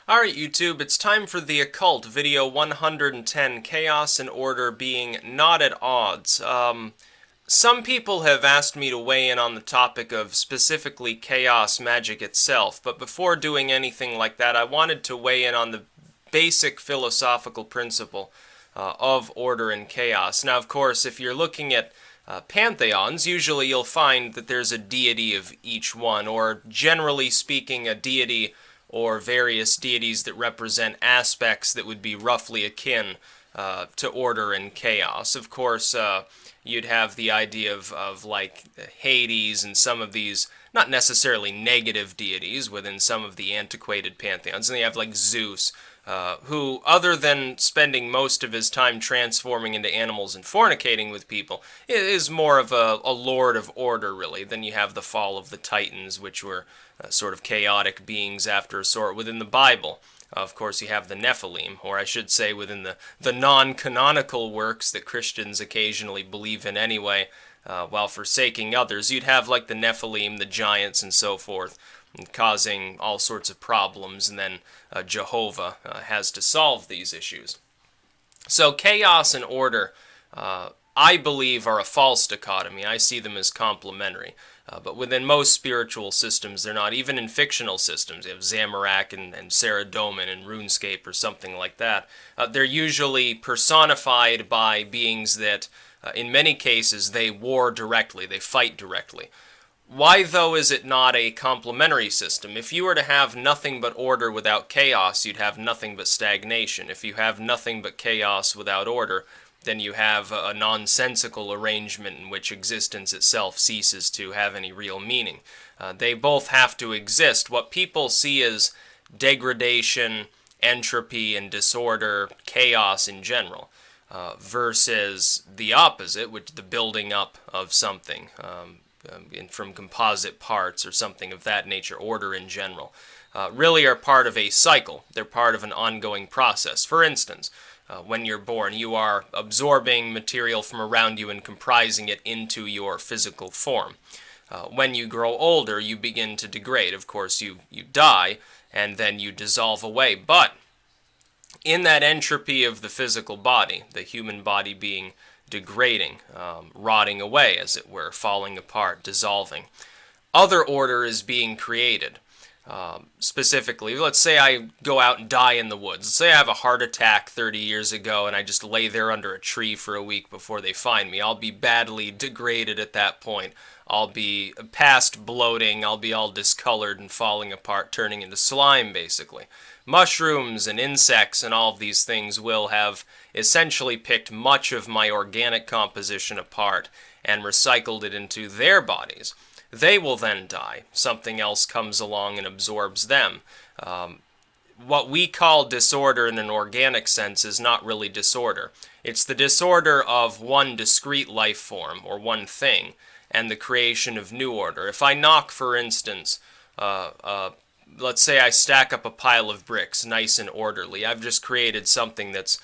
Alright YouTube, it's time for the Occult, video 110, Chaos and Order Being Not at Odds. Some people have asked me to weigh in on the topic of specifically chaos magic itself, but before doing anything like that, I wanted to weigh in on the basic philosophical principle of order and chaos. Now, of course, if you're looking at pantheons, usually you'll find that there's a deity of each one, or generally speaking, a deity or various deities that represent aspects that would be roughly akin to order and chaos. Of course, you'd have the idea of like Hades and some of these, not necessarily negative deities within some of the antiquated pantheons. And you have like Zeus, who, other than spending most of his time transforming into animals and fornicating with people, is more of a lord of order, really. Then you have the fall of the Titans, which were sort of chaotic beings after a sort within the Bible. Of course, you have the Nephilim, or I should say within the non-canonical works that Christians occasionally believe in anyway, while forsaking others. You'd have like the Nephilim, the giants, and so forth, causing all sorts of problems, and then Jehovah has to solve these issues. So chaos and order, I believe, are a false dichotomy. I see them as complementary. But within most spiritual systems, they're not. Even in fictional systems, you have Zamorak and Saradomin and RuneScape or something like that. They're usually personified by beings that, in many cases, they war directly, they fight directly. Why, though, is it not a complementary system? If you were to have nothing but order without chaos, you'd have nothing but stagnation. If you have nothing but chaos without order, then you have a nonsensical arrangement in which existence itself ceases to have any real meaning. They both have to exist. What people see as degradation, entropy, and disorder, chaos in general, versus the opposite, which the building up of something, from composite parts or something of that nature, order in general, really are part of a cycle. They're part of an ongoing process. For instance, when you're born, you are absorbing material from around you and comprising it into your physical form. When you grow older, you begin to degrade. Of course, you die, and then you dissolve away. But in that entropy of the physical body, the human body being degrading, rotting away, as it were, falling apart, dissolving, other order is being created. Specifically, let's say I go out and die in the woods. Let's say I have a heart attack 30 years ago and I just lay there under a tree for a week before they find me. I'll be badly degraded at that point. I'll be past bloating. I'll be all discolored and falling apart, turning into slime, basically. Mushrooms and insects and all of these things will have essentially picked much of my organic composition apart and recycled it into their bodies. They will then die. Something else comes along and absorbs them. What we call disorder in an organic sense is not really disorder. It's the disorder of one discrete life form, or one thing, and the creation of new order. If I knock, for instance, let's say I stack up a pile of bricks, nice and orderly. I've just created something that's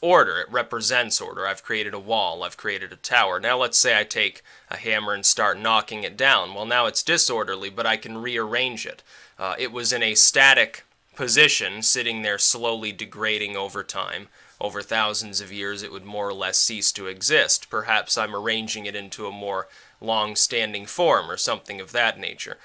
order. It represents order. I've created a wall. I've created a tower. Now let's say I take a hammer and start knocking it down. Well, now it's disorderly, but I can rearrange it. It was in a static position, sitting there slowly degrading over time. Over thousands of years, it would more or less cease to exist. Perhaps I'm arranging it into a more long-standing form or something of that nature.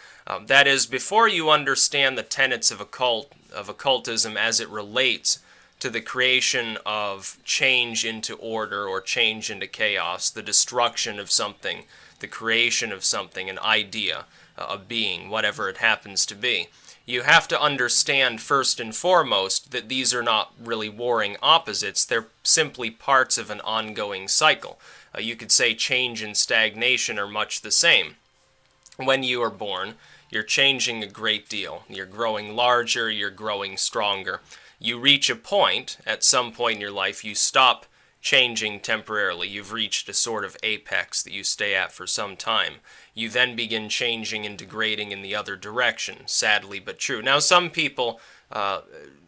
That is, before you understand the tenets of occultism as it relates to the creation of change into order or change into chaos, the destruction of something, the creation of something, an idea, a being, whatever it happens to be, you have to understand first and foremost that these are not really warring opposites. They're simply parts of an ongoing cycle. You could say change and stagnation are much the same. When you are born, you're changing a great deal. You're growing larger, you're growing stronger. You reach a point, at some point in your life, you stop changing temporarily. You've reached a sort of apex that you stay at for some time. You then begin changing and degrading in the other direction, sadly but true. Now, some people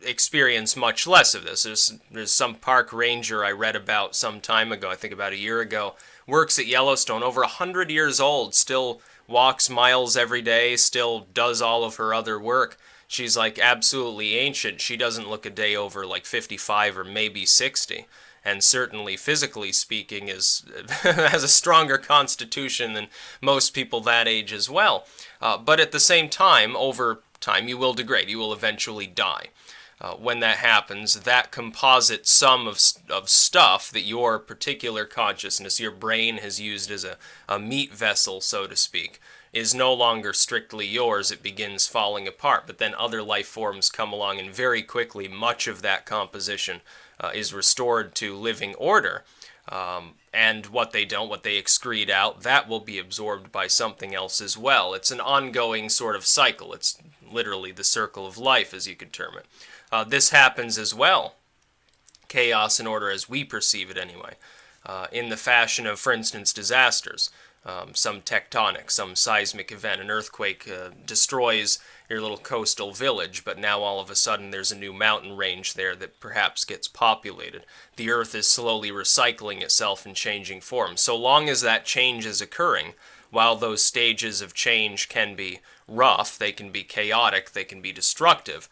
experience much less of this. There's some park ranger I read about some time ago, I think about a year ago, works at Yellowstone, over 100 years old, still walks miles every day, still does all of her other work. She's like absolutely ancient. She doesn't look a day over like 55 or maybe 60. And certainly, physically speaking, is has a stronger constitution than most people that age as well. But at the same time, over time, you will degrade. You will eventually die. When that happens, that composite sum of stuff that your particular consciousness, your brain has used as a meat vessel, so to speak, is no longer strictly yours. It begins falling apart. But then other life forms come along, and very quickly, much of that composition is restored to living order. And what they excrete out, that will be absorbed by something else as well. It's an ongoing sort of cycle. It's literally the circle of life, as you could term it. This happens as well, chaos and order as we perceive it anyway, in the fashion of, for instance, disasters. Some tectonic, some seismic event, an earthquake destroys your little coastal village, but now all of a sudden there's a new mountain range there that perhaps gets populated. The earth is slowly recycling itself and changing form. So long as that change is occurring, while those stages of change can be rough, they can be chaotic, they can be destructive,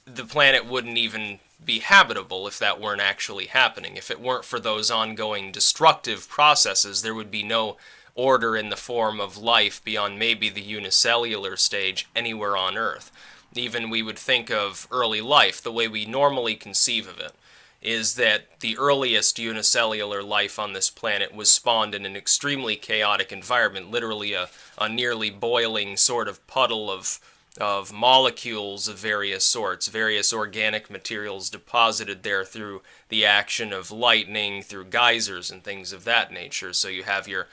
the planet wouldn't even be habitable if that weren't actually happening. If it weren't for those ongoing destructive processes, there would be no order in the form of life beyond maybe the unicellular stage anywhere on Earth. Even we would think of early life, the way we normally conceive of it, is that the earliest unicellular life on this planet was spawned in an extremely chaotic environment, literally a nearly boiling sort of puddle of molecules of various sorts, various organic materials deposited there through the action of lightning, through geysers and things of that nature. So you have your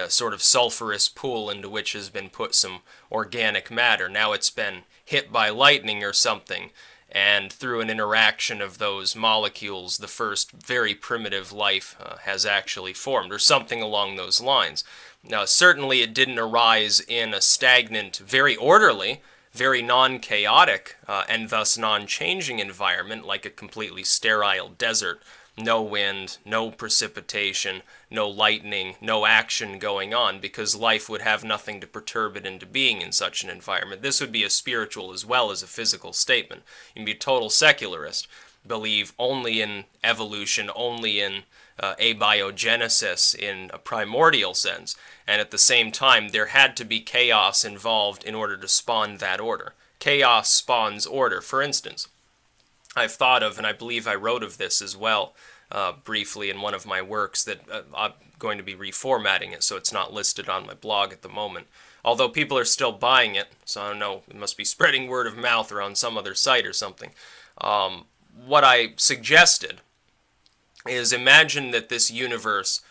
sort of sulfurous pool into which has been put some organic matter. Now it's been hit by lightning or something, and through an interaction of those molecules, the first very primitive life has actually formed, or something along those lines. Now, certainly it didn't arise in a stagnant, very orderly, very non-chaotic, and thus non-changing environment, like a completely sterile desert. No wind, no precipitation, no lightning, no action going on, because life would have nothing to perturb it into being in such an environment. This would be a spiritual as well as a physical statement. You can be a total secularist, believe only in evolution, only in abiogenesis in a primordial sense, and at the same time there had to be chaos involved in order to spawn that order. Chaos spawns order. For instance, I've thought of, and I believe I wrote of this as well briefly in one of my works, that I'm going to be reformatting it so it's not listed on my blog at the moment. Although people are still buying it, so I don't know, it must be spreading word of mouth or on some other site or something. What I suggested is, imagine that this universe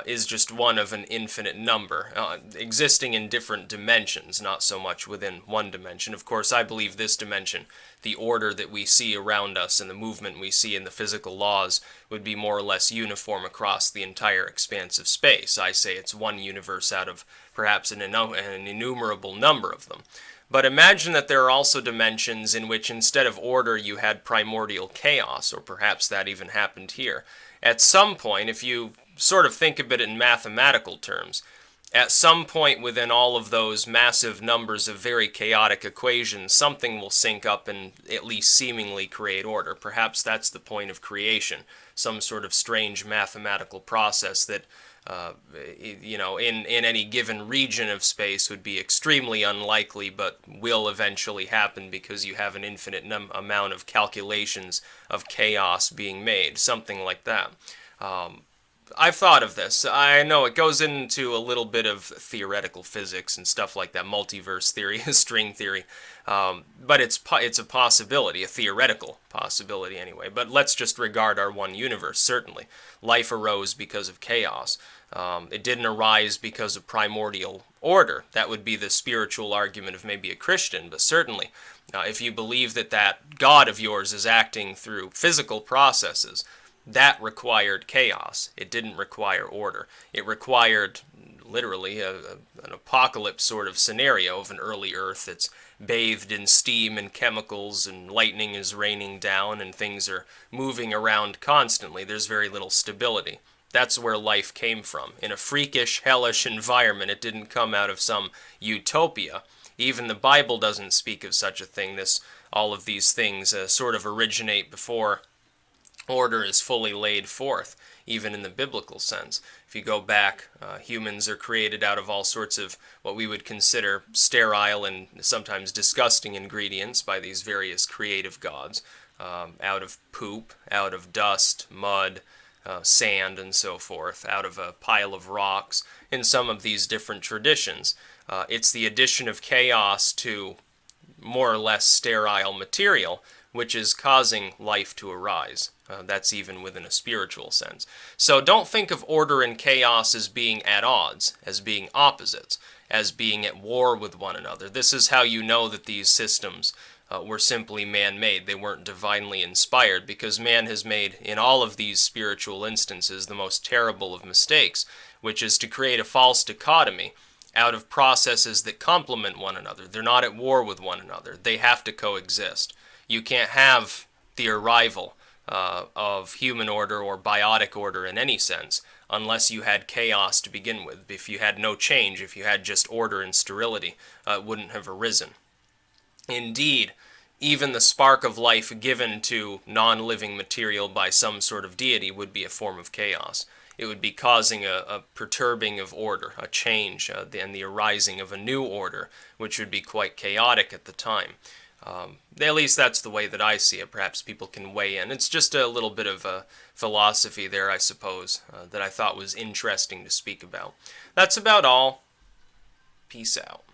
is just one of an infinite number, existing in different dimensions, not so much within one dimension. Of course, I believe this dimension, the order that we see around us and the movement we see in the physical laws, would be more or less uniform across the entire expanse of space. I say it's one universe out of perhaps an innumerable number of them. But imagine that there are also dimensions in which instead of order you had primordial chaos, or perhaps that even happened here. At some point, if you sort of think of it in mathematical terms, at some point within all of those massive numbers of very chaotic equations, something will sync up and at least seemingly create order. Perhaps that's the point of creation, some sort of strange mathematical process that in any given region of space would be extremely unlikely, but will eventually happen because you have an infinite amount of calculations of chaos being made, something like that. I've thought of this. I know it goes into a little bit of theoretical physics and stuff like that, multiverse theory, string theory, but it's a possibility, a theoretical possibility anyway. But let's just regard our one universe. Certainly, life arose because of chaos. It didn't arise because of primordial order. That would be the spiritual argument of maybe a Christian, but certainly, if you believe that that God of yours is acting through physical processes, that required chaos. It didn't require order. It required literally an apocalypse sort of scenario of an early Earth that's bathed in steam and chemicals, and lightning is raining down and things are moving around constantly. There's very little stability. That's where life came from. In a freakish, hellish environment. It didn't come out of some utopia. Even the Bible doesn't speak of such a thing. All of these things sort of originate before order is fully laid forth, even in the biblical sense. If you go back, humans are created out of all sorts of what we would consider sterile and sometimes disgusting ingredients by these various creative gods, out of poop, out of dust, mud, sand, and so forth, out of a pile of rocks, in some of these different traditions. It's the addition of chaos to more or less sterile material which is causing life to arise. That's even within a spiritual sense. So don't think of order and chaos as being at odds, as being opposites, as being at war with one another. This is how you know that these systems were simply man-made. They weren't divinely inspired, because man has made, in all of these spiritual instances, the most terrible of mistakes, which is to create a false dichotomy out of processes that complement one another. They're not at war with one another. They have to coexist. You can't have the arrival of human order or biotic order in any sense unless you had chaos to begin with. If you had no change, if you had just order and sterility, it wouldn't have arisen. Indeed, even the spark of life given to non-living material by some sort of deity would be a form of chaos. It would be causing a perturbing of order, a change, and the arising of a new order, which would be quite chaotic at the time. At least that's the way that I see it. Perhaps people can weigh in. It's just a little bit of a philosophy there, I suppose, that I thought was interesting to speak about. That's about all. Peace out.